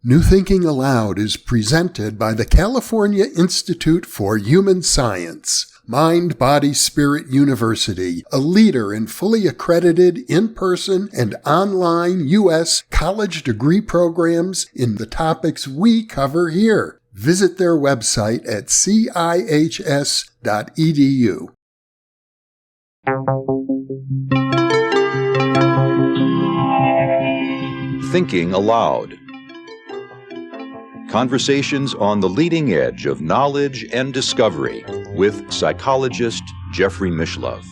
New Thinking Aloud is presented by the California Institute for Human Science, Mind, Body, Spirit University, a leader in fully accredited in-person and online U.S. college degree programs in the topics we cover here. Visit their website at cihs.edu. Thinking Aloud. Conversations on the leading edge of knowledge and discovery with psychologist Jeffrey Mishlove.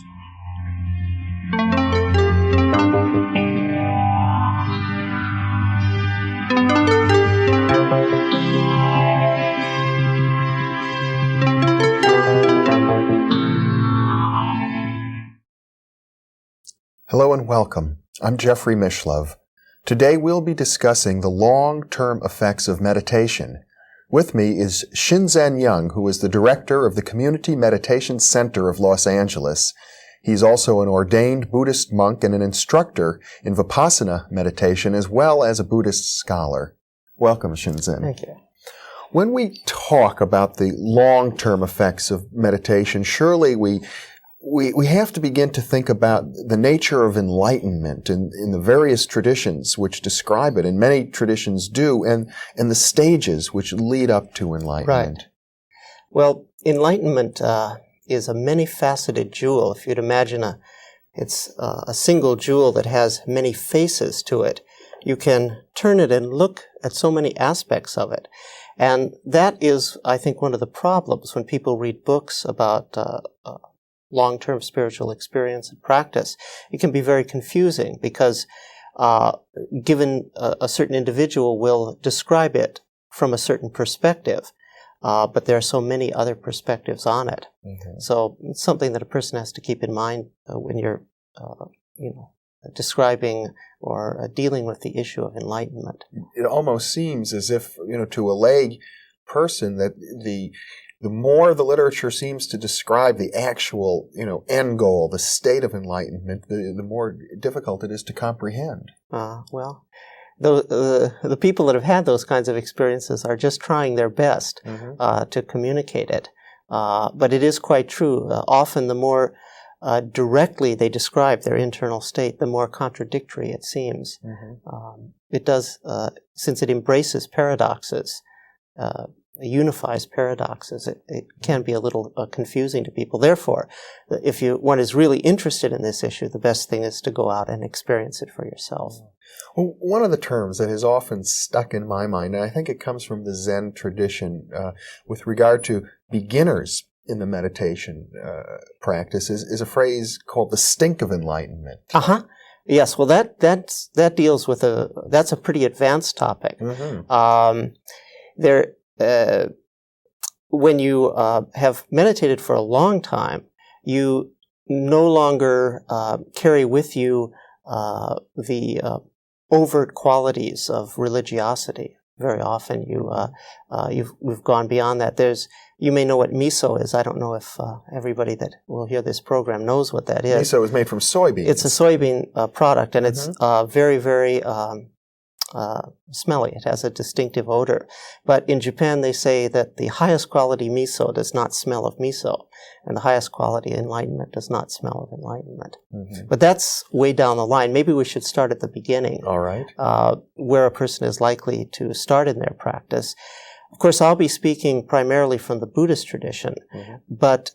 Hello and welcome. I'm Jeffrey Mishlove. Today we'll be discussing the long-term effects of meditation. With me is Shinzen Young, who is the director of the Community Meditation Center of Los Angeles. He's also an ordained Buddhist monk and an instructor in Vipassana meditation, as well as a Buddhist scholar. Welcome, Shinzen. Thank you. When we talk about the long-term effects of meditation, surely we have to begin to think about the nature of enlightenment in the various traditions which describe it, and many traditions do, and the stages which lead up to enlightenment. Right. Well, enlightenment is a many-faceted jewel. If you'd imagine it's a single jewel that has many faces to it, you can turn it and look at so many aspects of it. And that is, I think, one of the problems when people read books about long-term spiritual experience and practice. It can be very confusing because given a certain individual will describe it from a certain perspective, but there are so many other perspectives on it. Mm-hmm. So it's something that a person has to keep in mind when you're describing or dealing with the issue of enlightenment. It almost seems as if, to a lay person that the more the literature seems to describe the actual, end goal, the state of enlightenment, the more difficult it is to comprehend. Well, the people that have had those kinds of experiences are just trying their best to communicate it. But it is quite true. Often the more directly they describe their internal state, the more contradictory it seems. Mm-hmm. It does, since it embraces paradoxes, unifies paradoxes, it can be a little confusing to people. Therefore, if one is really interested in this issue, the best thing is to go out and experience it for yourself. Well, one of the terms that has often stuck in my mind, and I think it comes from the Zen tradition with regard to beginners in the meditation practice, is a phrase called the stink of enlightenment. Uh-huh. Yes, well, that deals with that's a pretty advanced topic. Mm-hmm. When you have meditated for a long time, you no longer carry with you the overt qualities of religiosity. Very often, we've gone beyond that. You may know what miso is. I don't know if everybody that will hear this program knows what that is. Miso is made from soybeans. It's a soybean product, and it's very, very smelly. It has a distinctive odor. But in Japan, they say that the highest quality miso does not smell of miso, and the highest quality enlightenment does not smell of enlightenment. Mm-hmm. But that's way down the line. Maybe we should start at the beginning. All right. Where a person is likely to start in their practice. Of course, I'll be speaking primarily from the Buddhist tradition, but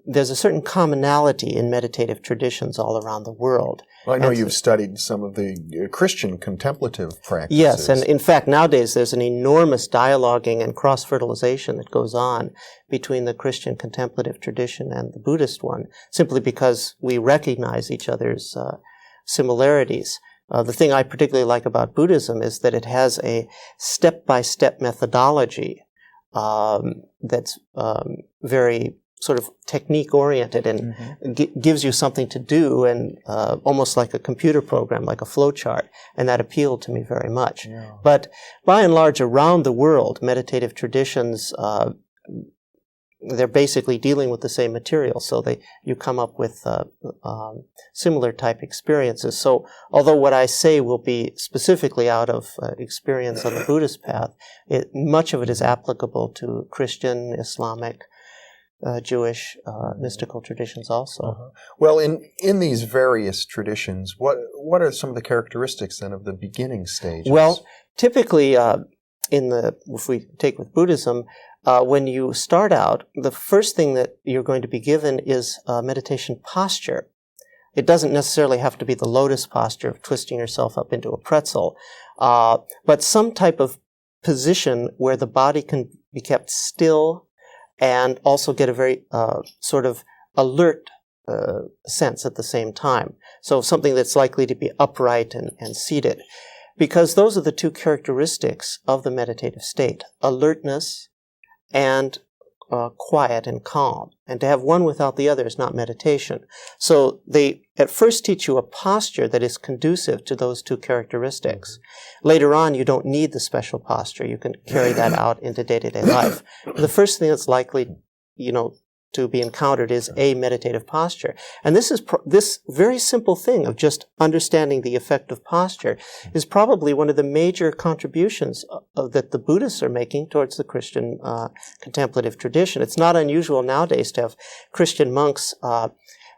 there's a certain commonality in meditative traditions all around the world. Well, I know you've studied some of the Christian contemplative practices. Yes, and in fact, nowadays there's an enormous dialoguing and cross-fertilization that goes on between the Christian contemplative tradition and the Buddhist one, simply because we recognize each other's similarities. The thing I particularly like about Buddhism is that it has a step-by-step methodology that's very sort of technique-oriented and gives you something to do, and almost like a computer program, like a flow chart, and that appealed to me very much. Yeah. But by and large, around the world, meditative traditions they're basically dealing with the same material, so you come up with similar type experiences. So although what I say will be specifically out of experience on the Buddhist path, much of it is applicable to Christian, Islamic, Jewish, mystical traditions also. Uh-huh. Well, in these various traditions, what are some of the characteristics then of the beginning stages? Well, typically, if we take with Buddhism, when you start out, the first thing that you're going to be given is a meditation posture. It doesn't necessarily have to be the lotus posture of twisting yourself up into a pretzel, but some type of position where the body can be kept still and also get a very sort of alert sense at the same time. So something that's likely to be upright and seated. Because those are the two characteristics of the meditative state, alertness and quiet and calm. And to have one without the other is not meditation. So they at first teach you a posture that is conducive to those two characteristics. Later on, you don't need the special posture. You can carry that out into day-to-day life. The first thing that's likely, to be encountered is a meditative posture. And this very simple thing of just understanding the effect of posture is probably one of the major contributions that the Buddhists are making towards the Christian contemplative tradition. It's not unusual nowadays to have Christian monks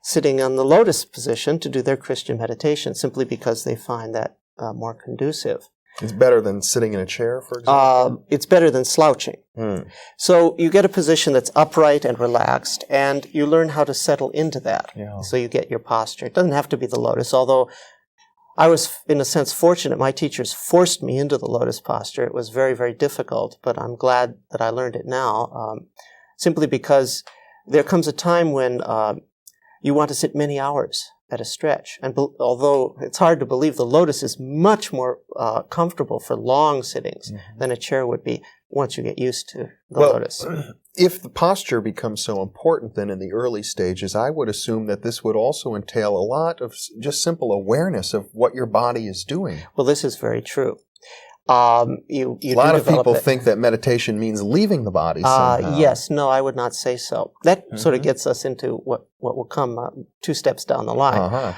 sitting on the lotus position to do their Christian meditation simply because they find that more conducive. It's better than sitting in a chair, for example? It's better than slouching. So you get a position that's upright and relaxed, and you learn how to settle into that. Yeah. So you get your posture. It doesn't have to be the lotus, although I was, in a sense, fortunate. My teachers forced me into the lotus posture. It was very, very difficult, but I'm glad that I learned it now, simply because there comes a time when you want to sit many hours at a stretch. And although it's hard to believe, the lotus is much more comfortable for long sittings than a chair would be once you get used to the lotus. If the posture becomes so important then in the early stages, I would assume that this would also entail a lot of just simple awareness of what your body is doing. Well, this is very true. A lot of people think that meditation means leaving the body somehow. Yes, no, I would not say so. That sort of gets us into what will come 2 steps down the line.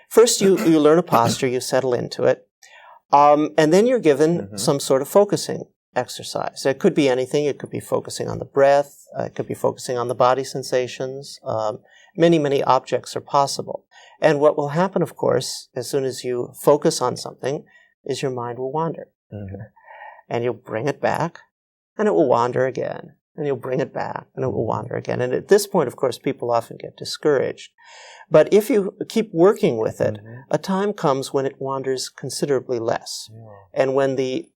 First, you learn a posture, you settle into it, and then you're given some sort of focusing exercise. It could be anything. It could be focusing on the breath. It could be focusing on the body sensations. Many, many objects are possible. And what will happen, of course, as soon as you focus on something, is your mind will wander. And you'll bring it back, and it will wander again. And you'll bring it back, and it will wander again. And at this point, of course, people often get discouraged. But if you keep working with it, a time comes when it wanders considerably less. And when the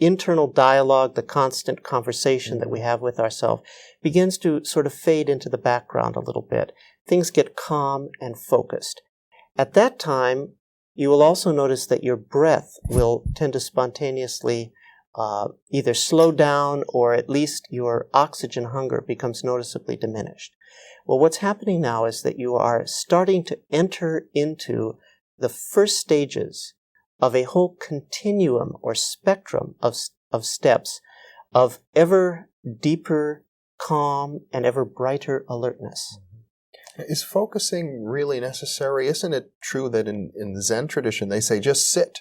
internal dialogue, the constant conversation that we have with ourselves begins to sort of fade into the background a little bit, things get calm and focused. At that time, you will also notice that your breath will tend to spontaneously either slow down, or at least your oxygen hunger becomes noticeably diminished. Well, what's happening now is that you are starting to enter into the first stages of a whole continuum or spectrum of steps of ever deeper calm and ever brighter alertness. Is focusing really necessary? Isn't it true that in the Zen tradition they say just sit?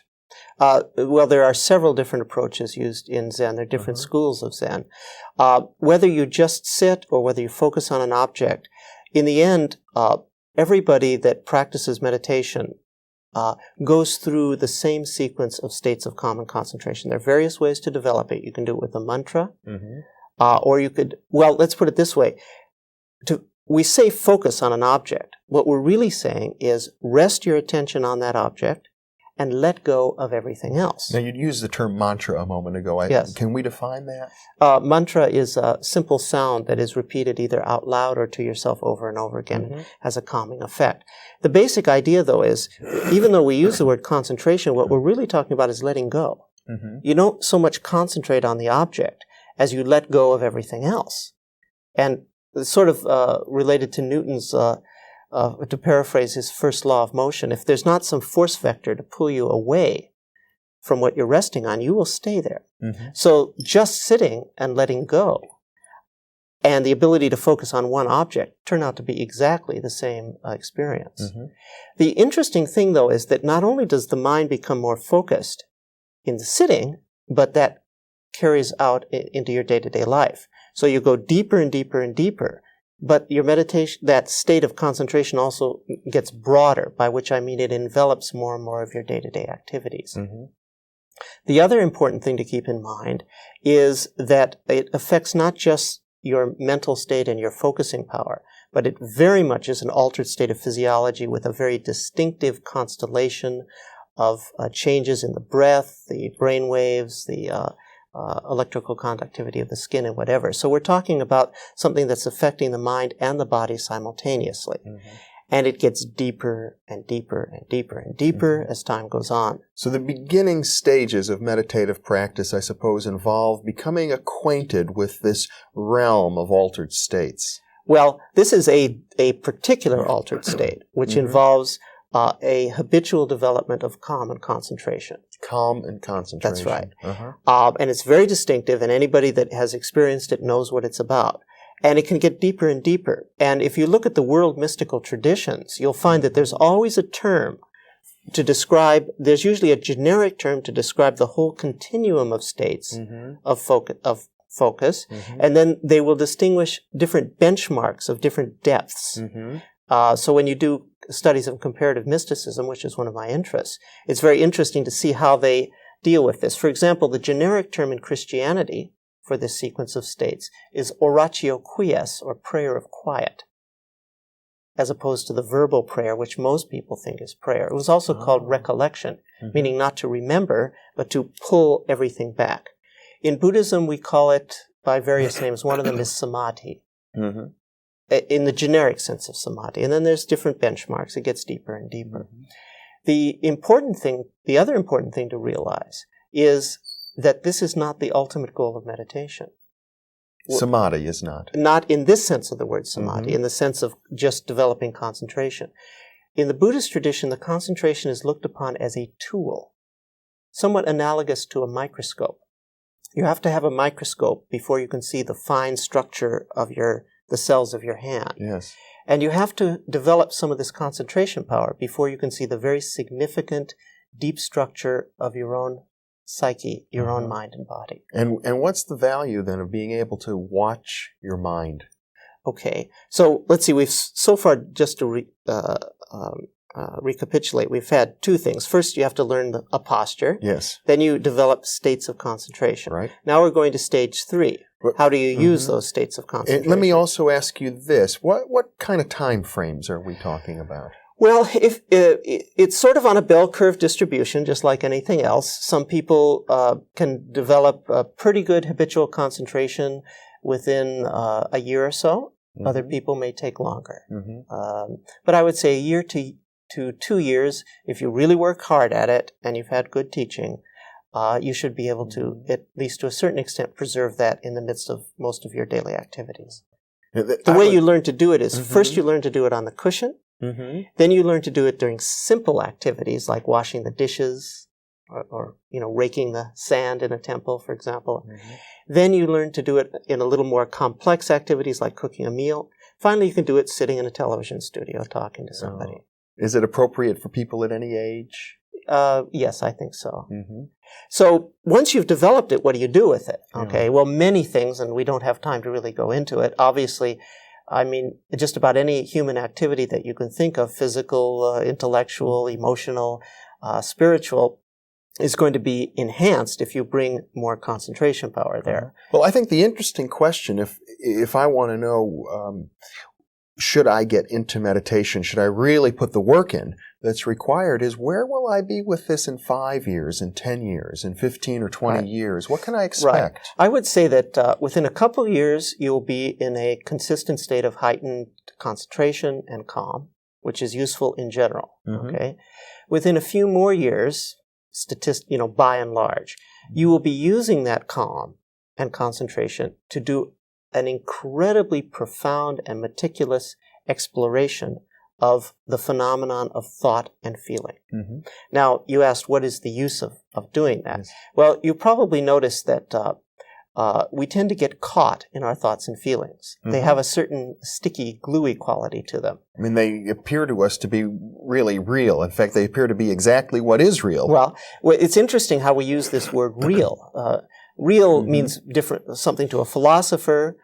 Well, there are several different approaches used in Zen. There are different schools of Zen. Whether you just sit or whether you focus on an object, in the end, everybody that practices meditation goes through the same sequence of states of calm and concentration. There are various ways to develop it. You can do it with a mantra, or you could, well, let's put it this way. We say focus on an object. What we're really saying is rest your attention on that object and let go of everything else. Now, you'd used the term mantra a moment ago. Yes. Can we define that? Mantra is a simple sound that is repeated either out loud or to yourself over and over again, has a calming effect. The basic idea, though, is even though we use the word concentration, what we're really talking about is letting go. You don't so much concentrate on the object as you let go of everything else. And it's sort of related to Newton's, to paraphrase his first law of motion. If there's not some force vector to pull you away from what you're resting on, you will stay there. So just sitting and letting go and the ability to focus on one object turn out to be exactly the same experience. Mm-hmm. The interesting thing, though, is that not only does the mind become more focused in the sitting, but that carries out into your day-to-day life. So you go deeper and deeper and deeper, but your meditation, that state of concentration also gets broader, by which I mean it envelops more and more of your day-to-day activities. Mm-hmm. The other important thing to keep in mind is that it affects not just your mental state and your focusing power, but it very much is an altered state of physiology with a very distinctive constellation of changes in the breath, the brain waves, the electrical conductivity of the skin and whatever. So we're talking about something that's affecting the mind and the body simultaneously. Mm-hmm. And it gets deeper and deeper and deeper and deeper as time goes on. So the beginning stages of meditative practice, I suppose, involve becoming acquainted with this realm of altered states. Well, this is a particular altered state, which involves a habitual development of calm and concentration. Calm and concentration. That's right. Uh-huh. And it's very distinctive, and anybody that has experienced it knows what it's about. And it can get deeper and deeper. And if you look at the world mystical traditions, you'll find that there's always a term to describe, there's usually a generic term to describe the whole continuum of states of focus. And then they will distinguish different benchmarks of different depths. So when you do studies of comparative mysticism, which is one of my interests, it's very interesting to see how they deal with this. For example, the generic term in Christianity for this sequence of states is oratio quies, or prayer of quiet, as opposed to the verbal prayer, which most people think is prayer. It was also called recollection, meaning not to remember, but to pull everything back. In Buddhism, we call it by various names. One of them is samadhi, in the generic sense of samadhi. And then there's different benchmarks. It gets deeper and deeper. The other important thing to realize is that this is not the ultimate goal of meditation. Samadhi is not. Not in this sense of the word samadhi, in the sense of just developing concentration. In the Buddhist tradition, the concentration is looked upon as a tool, somewhat analogous to a microscope. You have to have a microscope before you can see the fine structure of the cells of your hand. Yes. And you have to develop some of this concentration power before you can see the very significant, deep structure of your own psyche, your own mind and body. And what's the value then of being able to watch your mind? Okay, so let's see. We've so far, just to recapitulate, we've had two things. First, you have to learn a posture. Yes. Then you develop states of concentration. Right. Now we're going to stage 3. How do you use those states of concentration? And let me also ask you this: what kind of time frames are we talking about? Well, if it's sort of on a bell curve distribution, just like anything else. Some people can develop a pretty good habitual concentration within a year or so. Other people may take longer. But I would say a year to 2 years, if you really work hard at it and you've had good teaching, you should be able to, at least to a certain extent, preserve that in the midst of most of your daily activities. The way you learn to do it is first you learn to do it on the cushion. Then you learn to do it during simple activities like washing the dishes or raking the sand in a temple, for example. Then you learn to do it in a little more complex activities like cooking a meal. Finally, you can do it sitting in a television studio talking to somebody. Is it appropriate for people at any age? Yes, I think so. So once you've developed it, what do you do with it? Okay, well, many things, and we don't have time to really go into it. Obviously, I mean, just about any human activity that you can think of, physical, intellectual, emotional, spiritual, is going to be enhanced if you bring more concentration power there. Well, I think the interesting question, if I want to know, should I get into meditation, should I really put the work in that's required, is where will I be with this in 5 years, in 10 years, in 15 or 20 years? What can I expect? Right. I would say that within a couple of years, you'll be in a consistent state of heightened concentration and calm, which is useful in general. Okay. Within a few more years, by and large, you will be using that calm and concentration to do an incredibly profound and meticulous exploration of the phenomenon of thought and feeling. Now, you asked, what is the use of doing that? Well, you probably noticed that we tend to get caught in our thoughts and feelings. They have a certain sticky, gluey quality to them. I mean, they appear to us to be really real. In fact, they appear to be exactly what is real. Well, it's interesting how we use this word real. Real means something to a philosopher.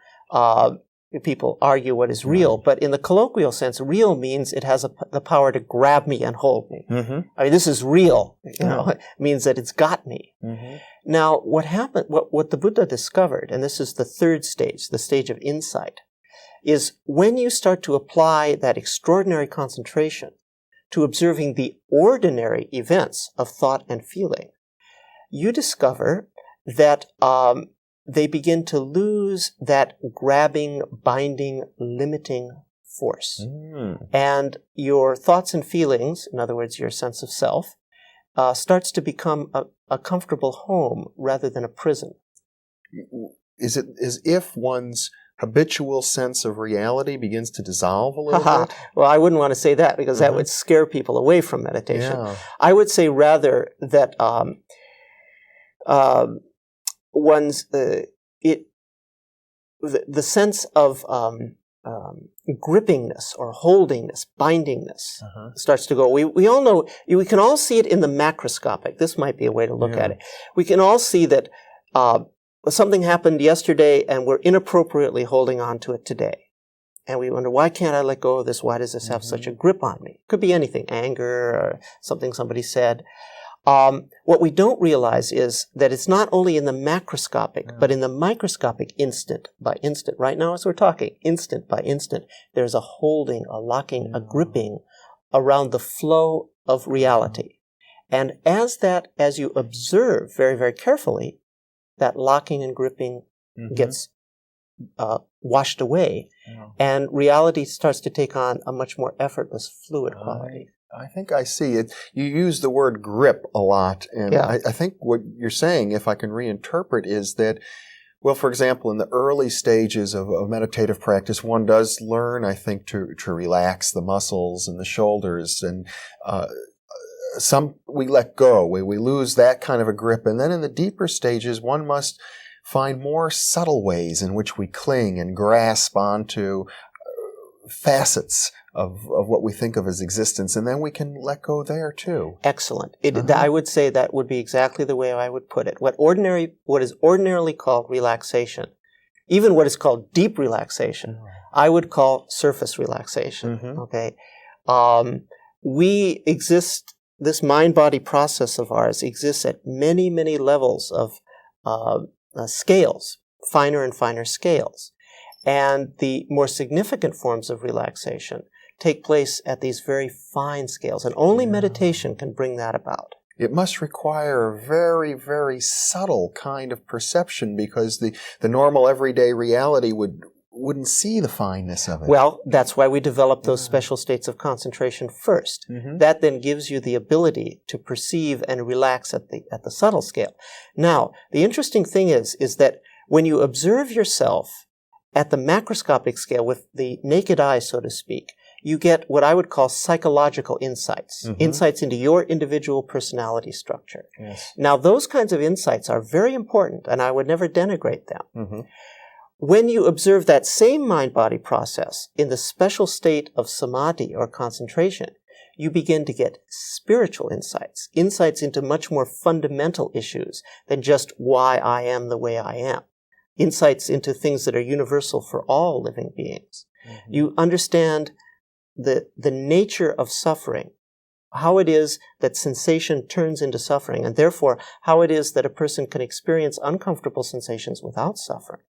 People argue what is real, but in the colloquial sense, real means it has the power to grab me and hold me. I mean, this is real. It means that it's got me. Now, what happened? What the Buddha discovered, and this is the third stage, the stage of insight, is when you start to apply that extraordinary concentration to observing the ordinary events of thought and feeling, you discover that they begin to lose that grabbing, binding, limiting force. And your thoughts and feelings, in other words, your sense of self, starts to become a comfortable home rather than a prison. Is it as if one's habitual sense of reality begins to dissolve a little bit? Well, I wouldn't want to say that because that would scare people away from meditation. I would say rather that one's the sense of grippingness or holdingness, bindingness starts to go. We all know, we can all see it in the macroscopic. This might be a way to look at it. We can all see that something happened yesterday and we're inappropriately holding on to it today. And we wonder, why can't I let go of this? Why does this have such a grip on me? Could be anything, anger or something somebody said. What we don't realize is that it's not only in the macroscopic, but in the microscopic, instant by instant. Right now, as we're talking, instant by instant, there's a holding, a locking, a gripping around the flow of reality. And as you observe very, very carefully, that locking and gripping gets washed away, and reality starts to take on a much more effortless, fluid quality. I think I see it. You use the word grip a lot, and I think what you're saying, if I can reinterpret, is that, well, for example, in the early stages of meditative practice, one does learn, I think, to relax the muscles and the shoulders, and some we let go. We lose that kind of a grip, and then in the deeper stages, one must find more subtle ways in which we cling and grasp onto facets of what we think of as existence, and then we can let go there too. Excellent. I would say that would be exactly the way I would put it. What is ordinarily called relaxation, even what is called deep relaxation, I would call surface relaxation. Okay, we exist. This mind-body process of ours exists at many, many levels of scales, finer and finer scales. And the more significant forms of relaxation take place at these very fine scales, and only meditation can bring that about. It must require a very, very subtle kind of perception, because the normal everyday reality wouldn't see the fineness of it. Well, that's why we develop those special states of concentration first. That then gives you the ability to perceive and relax at the subtle scale. Now, the interesting thing is that when you observe yourself at the macroscopic scale with the naked eye, so to speak, you get what I would call psychological insights, insights into your individual personality structure. Now, those kinds of insights are very important, and I would never denigrate them. When you observe that same mind-body process in the special state of samadhi or concentration, you begin to get spiritual insights, insights into much more fundamental issues than just why I am the way I am, insights into things that are universal for all living beings. You understand the nature of suffering, how it is that sensation turns into suffering, and therefore how it is that a person can experience uncomfortable sensations without suffering.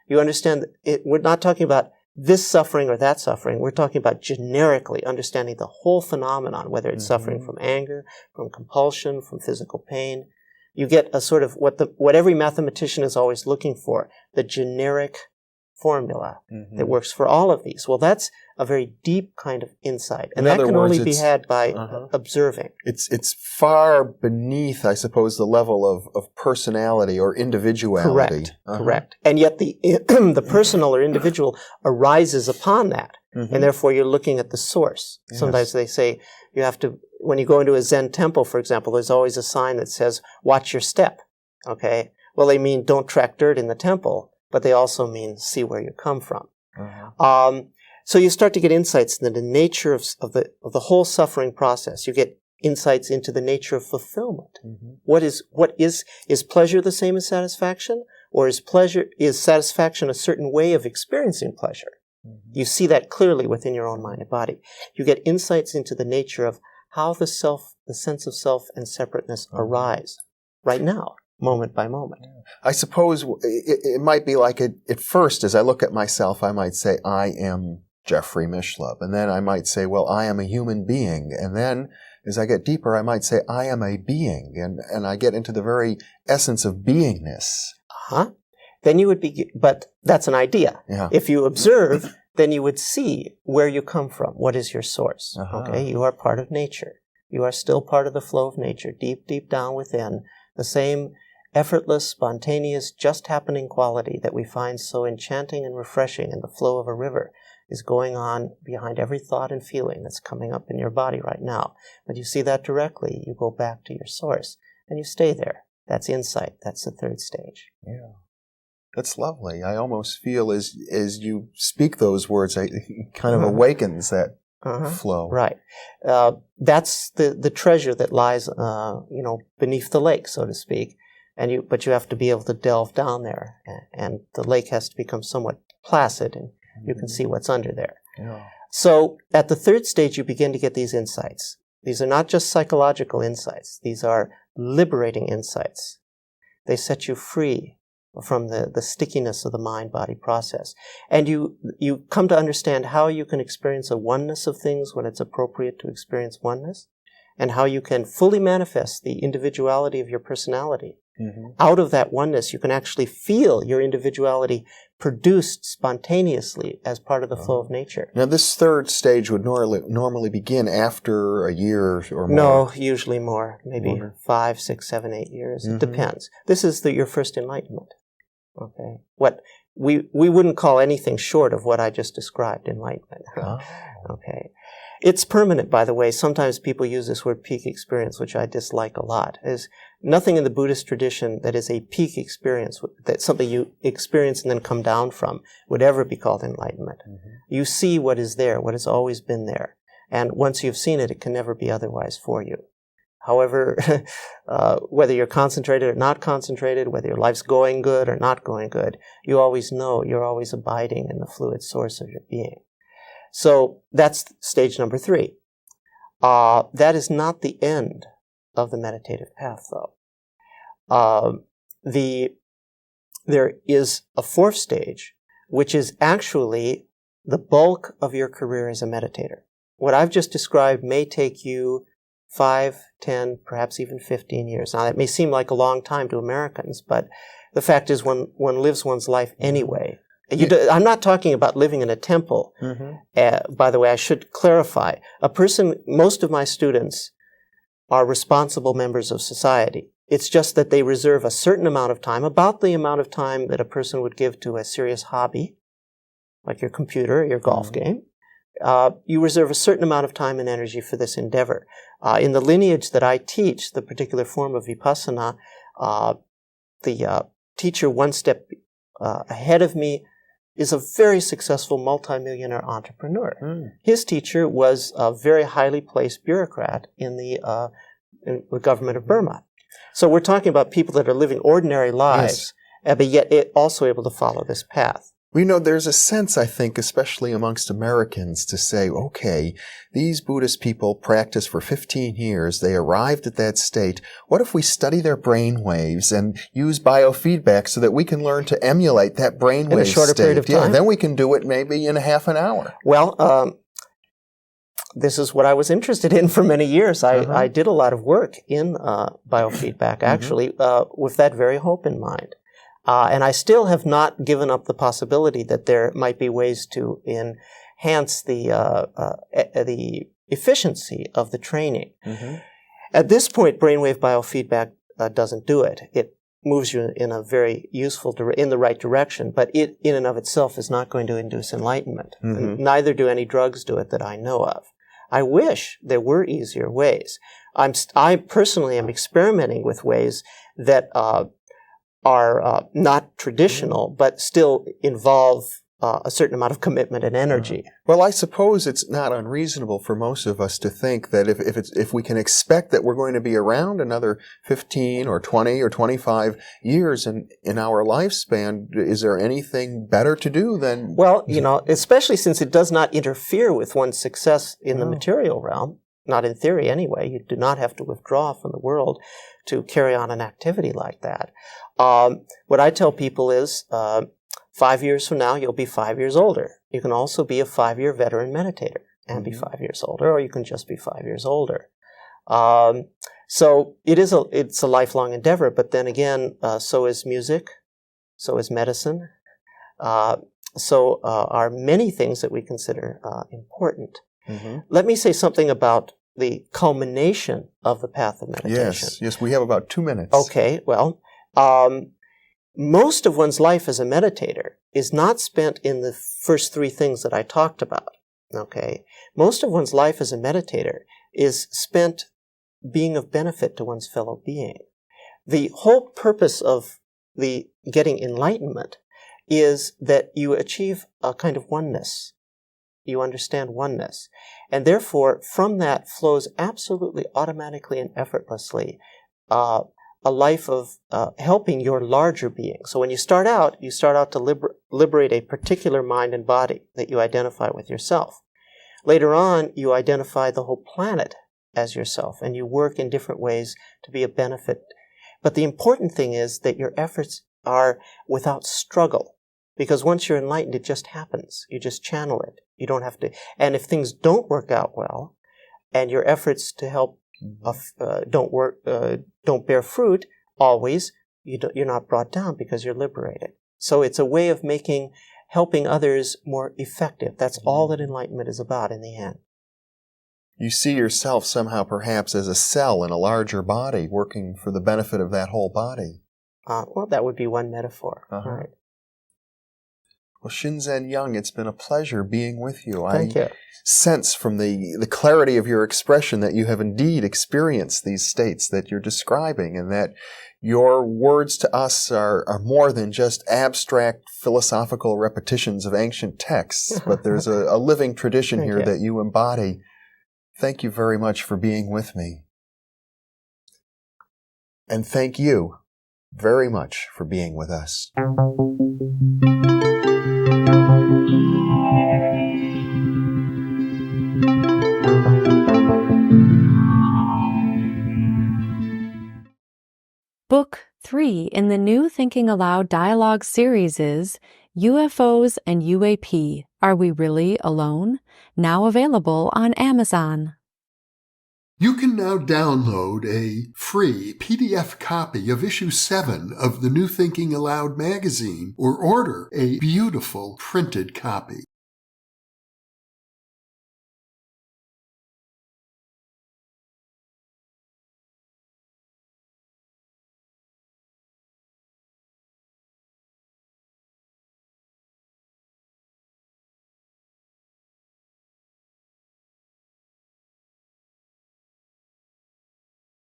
You understand that we're not talking about this suffering or that suffering. We're talking about generically understanding the whole phenomenon, whether it's suffering from anger, from compulsion, from physical pain. You get a sort of what every mathematician is always looking for, the generic formula that works for all of these. Well, that's a very deep kind of insight, and that can only be had by observing. It's far beneath, I suppose, the level of personality or individuality. Correct. And yet the personal or individual arises upon that, and therefore you're looking at the source. Sometimes they say you have to, when you go into a Zen temple, for example, there's always a sign that says, watch your step. Okay? Well, they mean don't track dirt in the temple, but they also mean see where you come from. So you start to get insights into the nature of the whole suffering process. You get insights into the nature of fulfillment. What is pleasure the same as satisfaction? Or is satisfaction a certain way of experiencing pleasure? You see that clearly within your own mind and body. You get insights into the nature of how the sense of self and separateness arise right now, moment by moment. I suppose it might be like at first, as I look at myself, I might say, I am Jeffrey Mishlove. And then I might say, well, I am a human being. And then as I get deeper, I might say, I am a being. And I get into the very essence of beingness. Then you would be, but that's an idea. Yeah. If you observe, then you would see where you come from. What is your source? Okay, you are part of nature. You are still part of the flow of nature, deep, deep down within. The same effortless, spontaneous, just happening quality that we find so enchanting and refreshing in the flow of a river is going on behind every thought and feeling that's coming up in your body right now. When you see that directly, you go back to your source and you stay there. That's insight. That's the third stage. Yeah. That's lovely. I almost feel as you speak those words, it kind of awakens that flow. Right. That's the treasure that lies, beneath the lake, so to speak. But you have to be able to delve down there, and the lake has to become somewhat placid, and you can see what's under there. Yeah. So at the third stage, you begin to get these insights. These are not just psychological insights. These are liberating insights. They set you free from the stickiness of the mind-body process. And you come to understand how you can experience a oneness of things when it's appropriate to experience oneness, and how you can fully manifest the individuality of your personality. Out of that oneness, you can actually feel your individuality produced spontaneously as part of the flow of nature. Now, this third stage would normally begin after a year or more. No, usually more. Maybe 5, 6, 7, 8 years. It depends. This is your first enlightenment. Okay. What we wouldn't call anything short of what I just described enlightenment. Okay. It's permanent, by the way. Sometimes people use this word peak experience, which I dislike a lot. There's nothing in the Buddhist tradition that is a peak experience, that's something you experience and then come down from, would ever be called enlightenment. You see what is there, what has always been there. And once you've seen it, it can never be otherwise for you. However, whether you're concentrated or not concentrated, whether your life's going good or not going good, you always know you're always abiding in the fluid source of your being. So that's stage number 3. That is not the end of the meditative path, though. There is a 4th stage, which is actually the bulk of your career as a meditator. What I've just described may take you 5, 10, perhaps even 15 years. Now, that may seem like a long time to Americans, but the fact is one lives one's life anyway. I'm not talking about living in a temple. By the way, I should clarify. Most of my students are responsible members of society. It's just that they reserve a certain amount of time, about the amount of time that a person would give to a serious hobby, like your computer or your golf game. You reserve a certain amount of time and energy for this endeavor. In the lineage that I teach, the particular form of vipassana, the teacher one step ahead of me is a very successful multimillionaire entrepreneur. His teacher was a very highly placed bureaucrat in the government of Burma. So we're talking about people that are living ordinary lives, but yet also able to follow this path. Well, there's a sense, I think, especially amongst Americans, to say, okay, these Buddhist people practiced for 15 years. They arrived at that state. What if we study their brain waves and use biofeedback so that we can learn to emulate that brainwave in a shorter period of time? Yeah, then we can do it maybe in a half an hour. Well, this is what I was interested in for many years. I did a lot of work in biofeedback, actually, with that very hope in mind. And I still have not given up the possibility that there might be ways to enhance the efficiency of the training. At this point, brainwave biofeedback doesn't do it. It moves you in a very useful, in the right direction, but it in and of itself is not going to induce enlightenment. And neither do any drugs do it that I know of. I wish there were easier ways. I personally am experimenting with ways that are not traditional, but still involve a certain amount of commitment and energy. Well, I suppose it's not unreasonable for most of us to think that if we can expect that we're going to be around another 15 or 20 or 25 years in our lifespan, is there anything better to do than... Well, especially since it does not interfere with one's success in the material realm, not in theory anyway. You do not have to withdraw from the world to carry on an activity like that. What I tell people is 5 years from now, you'll be 5 years older. You can also be a 5-year veteran meditator and be 5 years older, or you can just be 5 years older. So it's a lifelong endeavor, but then again, so is music, so is medicine, so are many things that we consider important. Let me say something about the culmination of the path of meditation. Yes, we have about 2 minutes. Okay, well, most of one's life as a meditator is not spent in the first 3 things that I talked about. Okay, most of one's life as a meditator is spent being of benefit to one's fellow being. The whole purpose of the getting enlightenment is that you achieve a kind of oneness. You understand oneness. And therefore, from that flows absolutely automatically and effortlessly a life of helping your larger being. So when you start out to liberate a particular mind and body that you identify with yourself. Later on, you identify the whole planet as yourself, and you work in different ways to be a benefit. But the important thing is that your efforts are without struggle, because once you're enlightened, it just happens. You just channel it. You don't have to. And if things don't work out well, and your efforts to help don't bear fruit always, you're not brought down because you're liberated. So it's a way of helping others more effective. That's all that enlightenment is about in the end. You see yourself somehow perhaps as a cell in a larger body working for the benefit of that whole body. Well, that would be one metaphor. Right. Well, Shinzen Young, it's been a pleasure being with you. Thank you. Sense from the clarity of your expression that you have indeed experienced these states that you're describing, and that your words to us are more than just abstract philosophical repetitions of ancient texts, but there's a living tradition here that you embody. Thank you very much for being with me. And thank you very much for being with us. Book 3 in the new Thinking Aloud dialogue series is UFOs and UAP, Are We Really Alone? Now available on Amazon. You can now download a free PDF copy of issue 7 of the New Thinking Aloud magazine, or order a beautiful printed copy.